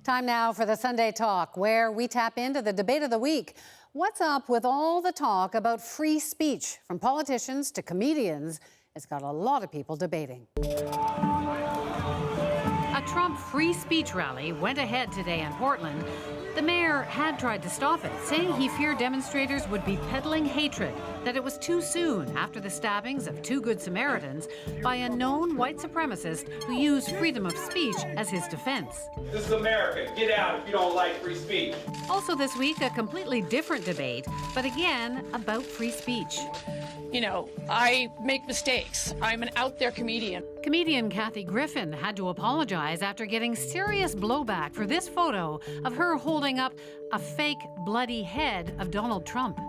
Time now for the Sunday Talk, where we tap into the debate of the week. What's up with all the talk about free speech? From politicians to comedians, it's got a lot of people debating. A Trump free speech rally went ahead today in Portland. The mayor had tried to stop it, saying he feared demonstrators would be peddling hatred, that it was too soon after the stabbings of two Good Samaritans by a known white supremacist who used freedom of speech as his defense. This is America. Get out if you don't like free speech. Also this week, a completely different debate, but again, about free speech. You know, I make mistakes. I'm an out there comedian. Comedian Kathy Griffin had to apologize after getting serious blowback for this photo of her holding up a fake bloody head of Donald Trump.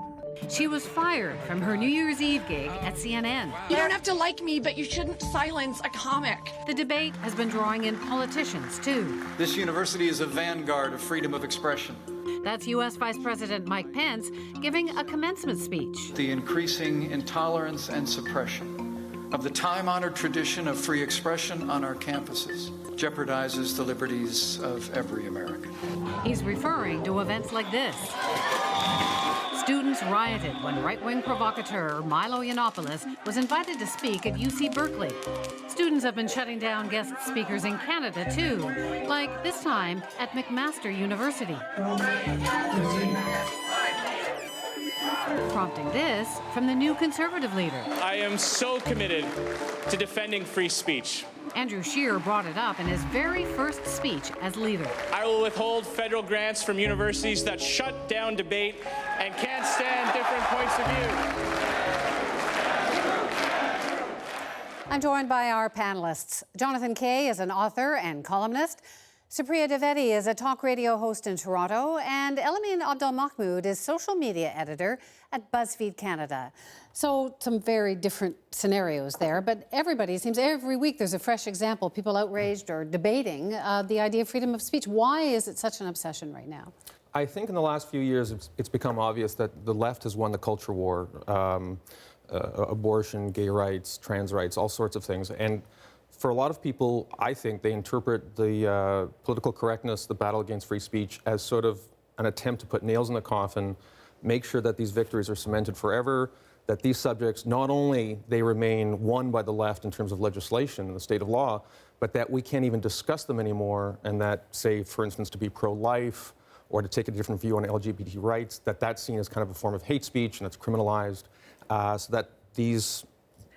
She was fired from her New Year's Eve gig at CNN. You don't have to like me, but you shouldn't silence a comic. The debate has been drawing in politicians, too. This university is a vanguard of freedom of expression. That's U.S. Vice President Mike Pence giving a commencement speech. The increasing intolerance and suppression of the time-honored tradition of free expression on our campuses jeopardizes the liberties of every American. He's referring to events like this. Students rioted when right-wing provocateur Milo Yiannopoulos was invited to speak at UC Berkeley. Students have been shutting down guest speakers in Canada, too, like this time at McMaster University. Prompting this from the new Conservative leader. I am so committed to defending free speech. Andrew Scheer brought it up in his very first speech as leader. I will withhold federal grants from universities that shut down debate and can't stand different points of view. I'm joined by our panelists. Jonathan Kay is an author and columnist. Supriya Dwivedi is a talk radio host in Toronto, and Elamin Abdelmahmoud is social media editor at BuzzFeed Canada. So some very different scenarios there, but every week there's a fresh example, people outraged or debating the idea of freedom of speech. Why is it such an obsession right now? I think in the last few years it's become obvious that the left has won the culture war. Abortion, gay rights, trans rights, all sorts of things. And for a lot of people, I think they interpret the political correctness, the battle against free speech, as sort of an attempt to put nails in the coffin, make sure that these victories are cemented forever, that these subjects, not only they remain won by the left in terms of legislation and the state of law, but that we can't even discuss them anymore, and that, say, for instance, to be pro-life or to take a different view on LGBT rights, that's seen as kind of a form of hate speech and it's criminalized, so that these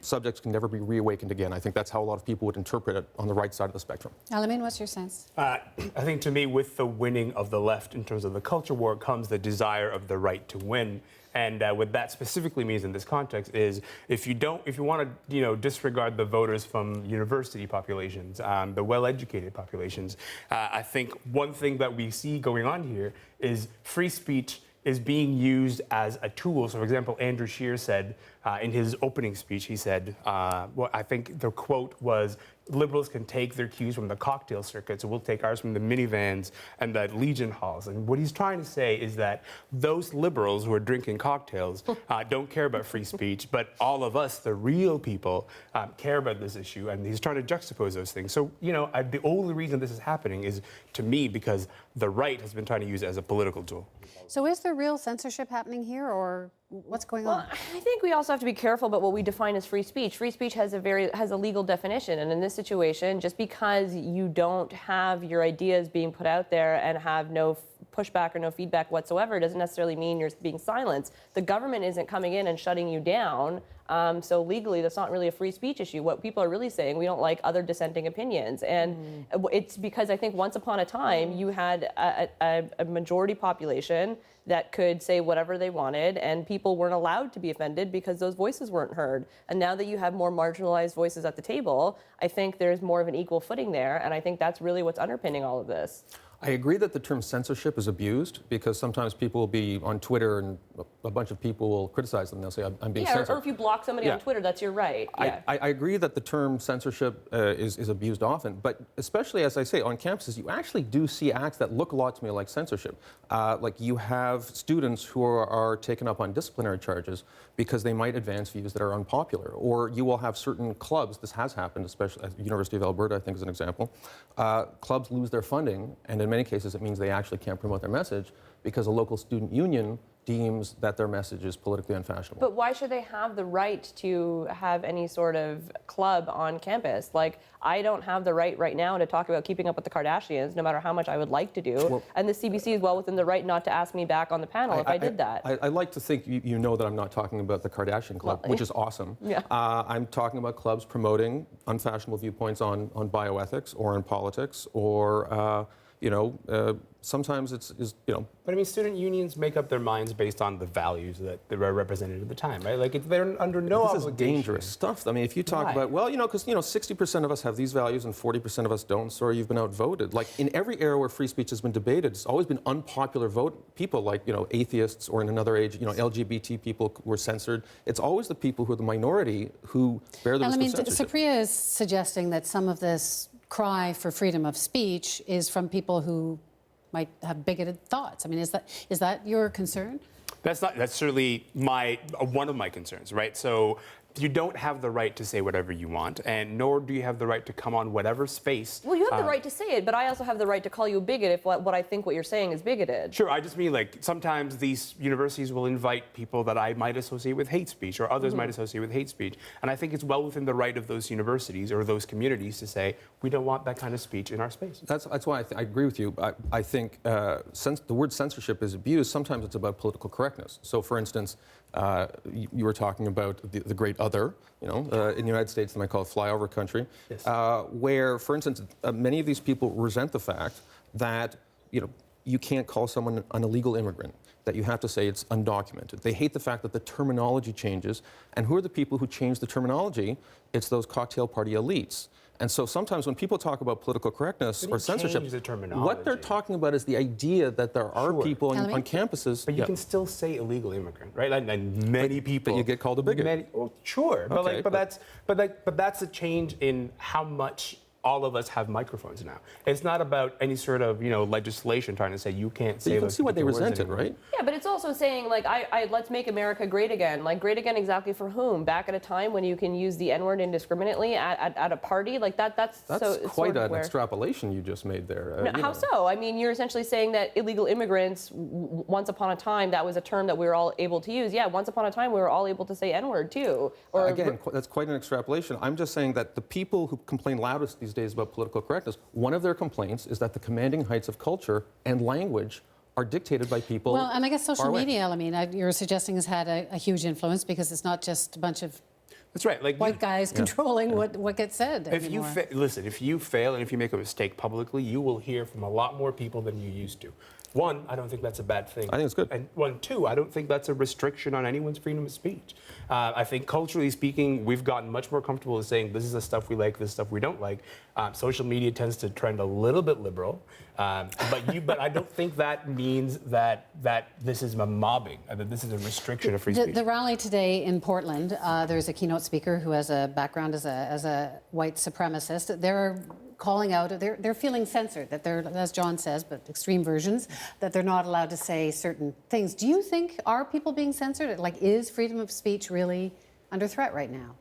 subjects can never be reawakened again. I think that's how a lot of people would interpret it on the right side of the spectrum. Elamin, what's your sense? I think to me, with the winning of the left in terms of the culture war comes the desire of the right to win. And what that specifically means in this context is if you want to, disregard the voters from university populations, the well-educated populations, I think one thing that we see going on here is free speech is being used as a tool. So, for example, Andrew Scheer said in his opening speech, he said, I think the quote was, liberals can take their cues from the cocktail circuit, so we'll take ours from the minivans and the Legion halls. And what he's trying to say is that those liberals who are drinking cocktails don't care about free speech, but all of us, the real people, care about this issue, and he's trying to juxtapose those things. So, the only reason this is happening is, to me, because the right has been trying to use it as a political tool. So is there real censorship happening here, or what's going on? I think we also have to be careful about what we define as free speech. Free speech has a legal definition, and in this situation, just because you don't have your ideas being put out there and have no pushback or no feedback whatsoever doesn't necessarily mean you're being silenced. The government isn't coming in and shutting you down. So legally, that's not really a free speech issue. What people are really saying, we don't like other dissenting opinions. And it's because I think once upon a time, you had a majority population that could say whatever they wanted, and people weren't allowed to be offended because those voices weren't heard. And now that you have more marginalized voices at the table, I think there's more of an equal footing there, and I think that's really what's underpinning all of this. I agree that the term censorship is abused because sometimes people will be on Twitter and a bunch of people will criticize them. They'll say, I'm being censored. Or if you block somebody on Twitter, that's your right. I agree that the term censorship is abused often, but especially, as I say, on campuses, you actually do see acts that look a lot to me like censorship. Like you have students who are taken up on disciplinary charges because they might advance views that are unpopular. Or you will have certain clubs, this has happened, especially at the University of Alberta, I think is an example, clubs lose their funding, and in many cases it means they actually can't promote their message because a local student union deems that their message is politically unfashionable. But why should they have the right to have any sort of club on campus? Like, I don't have the right now to talk about keeping up with the Kardashians, no matter how much I would like to do. Well, and the CBC is well within the right not to ask me back on the panel if I did that. I like to think you know that I'm not talking about the Kardashian Club, which is awesome. Yeah. I'm talking about clubs promoting unfashionable viewpoints on bioethics or on politics or sometimes it's But I mean, student unions make up their minds based on the values that they were represented at the time, right? Like, they're under no obligation. This is dangerous stuff. I mean, if you talk about, because 60% of us have these values and 40% of us don't, sorry, you've been outvoted. Like, in every era where free speech has been debated, it's always been unpopular people like, atheists, or in another age, LGBT people were censored. It's always the people who are the minority who bear the risk of censorship. Supriya is suggesting that some of this cry for freedom of speech is from people who might have bigoted thoughts. I mean, is that your concern? That's certainly one of my concerns, right? So you don't have the right to say whatever you want, and nor do you have the right to come on whatever space. Well, you have the right to say it, but I also have the right to call you a bigot if what I think what you're saying is bigoted. Sure, I just mean, like, sometimes these universities will invite people that I might associate with hate speech, or others might associate with hate speech, and I think it's well within the right of those universities or those communities to say, we don't want that kind of speech in our space. That's why I agree with you. I think the word censorship is abused. Sometimes it's about political correctness. So, for instance, you were talking about the great other, in the United States, they might call it flyover country, yes. Where, for instance, many of these people resent the fact that, you can't call someone an illegal immigrant, that you have to say it's undocumented. They hate the fact that the terminology changes. And who are the people who change the terminology? It's those cocktail party elites. And so sometimes when people talk about political correctness or censorship, what they're talking about is the idea that there are people on campuses. But you can still say illegal immigrant, right? And many people. But you get called a bigot. Sure, okay, but that's a change in how much all of us have microphones now. It's not about any sort of legislation trying to say you can't say. But you can see why they resent it, right? Yeah, but it's also saying like let's make America great again. Like, great again exactly for whom? Back at a time when you can use the N-word indiscriminately at a party, like that's so quite an extrapolation you just made there. No, how so? I mean, you're essentially saying that illegal immigrants, once upon a time, that was a term that we were all able to use. Yeah, once upon a time we were all able to say N-word too. Or again, that's quite an extrapolation. I'm just saying that the people who complain loudest these days about political correctness, one of their complaints is that the commanding heights of culture and language are dictated by people. Well, and I guess social media, you're suggesting, has had a huge influence because it's not just a bunch of that's right, like white guys controlling what gets said. If you listen, if you fail and if you make a mistake publicly, you will hear from a lot more people than you used to. One, I don't think that's a bad thing. I think it's good. And two, I don't think that's a restriction on anyone's freedom of speech. I think culturally speaking, we've gotten much more comfortable with saying this is the stuff we like, this stuff we don't like. Social media tends to trend a little bit liberal, but I don't think that means that this is a mobbing, that this is a restriction of free speech. The rally today in Portland, there's a keynote speaker who has a background as a white supremacist. They're calling out, they're feeling censored, that they're, as John says, but extreme versions, that they're not allowed to say certain things. Do you think, are people being censored? Like, is freedom of speech really under threat right now?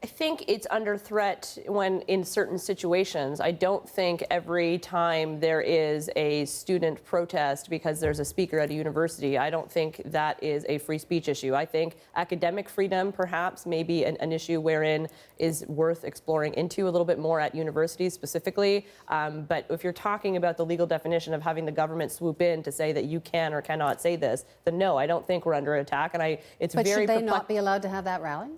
I think it's under threat when in certain situations. I don't think every time there is a student protest because there's a speaker at a university, I don't think that is a free speech issue. I think academic freedom perhaps may be an issue wherein is worth exploring into a little bit more at universities specifically. But if you're talking about the legal definition of having the government swoop in to say that you can or cannot say this, then no, I don't think we're under attack. And it's but very should they not be allowed to have that rally?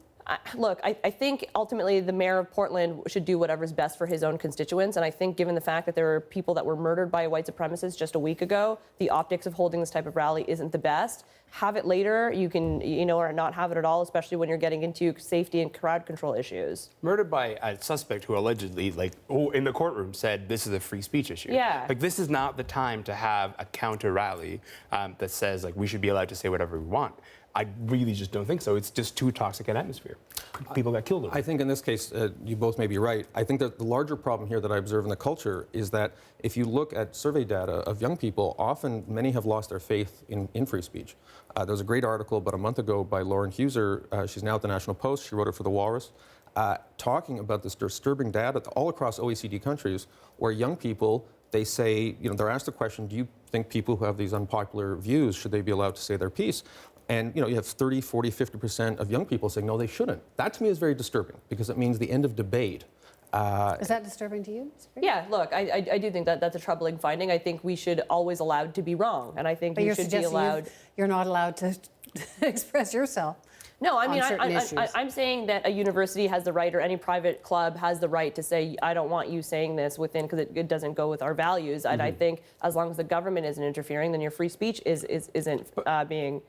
Look, I think ultimately the mayor of Portland should do whatever's best for his own constituents. And I think given the fact that there were people that were murdered by a white supremacist just a week ago, the optics of holding this type of rally isn't the best. Have it later, you can, or not have it at all, especially when you're getting into safety and crowd control issues. Murdered by a suspect who allegedly, in the courtroom said this is a free speech issue. Yeah. This is not the time to have a counter rally that says, we should be allowed to say whatever we want. I really just don't think so. It's just too toxic an atmosphere. People got killed over it. I think in this case, you both may be right. I think that the larger problem here that I observe in the culture is that if you look at survey data of young people, often many have lost their faith in free speech. There was a great article about a month ago by Lauren Heuser. She's now at the National Post. She wrote it for The Walrus, talking about this disturbing data all across OECD countries where young people, they say, they're asked the question, do you think people who have these unpopular views, should they be allowed to say their piece? And you have 30, 40, 50% of young people saying, no, they shouldn't. That to me is very disturbing because it means the end of debate. Is that disturbing to you? Yeah, look, I do think that that's a troubling finding. I think we should always allowed to be wrong. And I think you should be allowed. You're not allowed to express yourself. No, I mean, I'm saying that a university has the right, or any private club has the right to say, I don't want you saying this within, because it doesn't go with our values. And I think as long as the government isn't interfering, then your free speech isn't being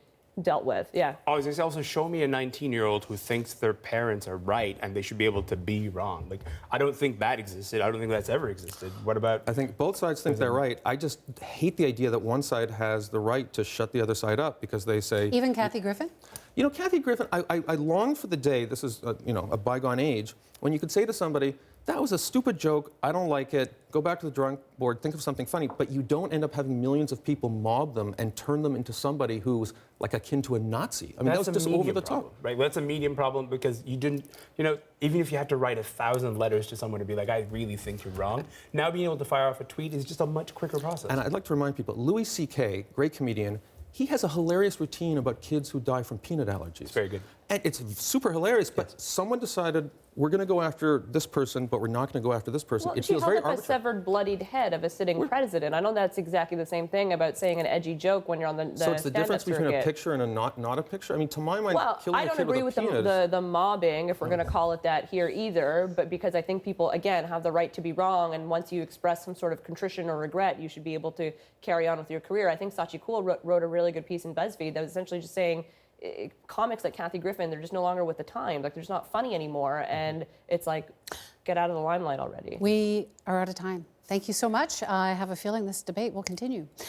dealt with. Yeah. I was going to say, also show me a 19-year-old who thinks their parents are right and they should be able to be wrong. Like, I don't think that existed. I don't think that's ever existed. What about? I think both sides think they're right. I just hate the idea that one side has the right to shut the other side up because they say. Even Kathy Griffin? Kathy Griffin, I long for the day, this is a bygone age, when you could say to somebody, that was a stupid joke, I don't like it, go back to the drawing board, think of something funny, but you don't end up having millions of people mob them and turn them into somebody who's like akin to a Nazi. I mean, that was just over the top. Right, well, that's a medium problem because you didn't, even if you had to write 1,000 letters to someone to be like, I really think you're wrong, now being able to fire off a tweet is just a much quicker process. And I'd like to remind people, Louis C.K., great comedian, he has a hilarious routine about kids who die from peanut allergies. It's very good. And it's super hilarious, but someone decided we're going to go after this person, but we're not going to go after this person. Well, it feels very arbitrary. The severed, bloodied head of a sitting president. I know that's exactly the same thing about saying an edgy joke when you're on the So it's the difference between a picture and a not a picture? I mean, to my mind, killing a kid with a peanut I don't agree with the mobbing, if we're going to call it that here either, but because I think people, again, have the right to be wrong, and once you express some sort of contrition or regret, you should be able to carry on with your career. I think Sachi Kool wrote a really good piece in BuzzFeed that was essentially just saying, comics like Kathy Griffin, they're just no longer with the time. Like, they're just not funny anymore. And it's like, get out of the limelight already. We are out of time. Thank you so much. I have a feeling this debate will continue.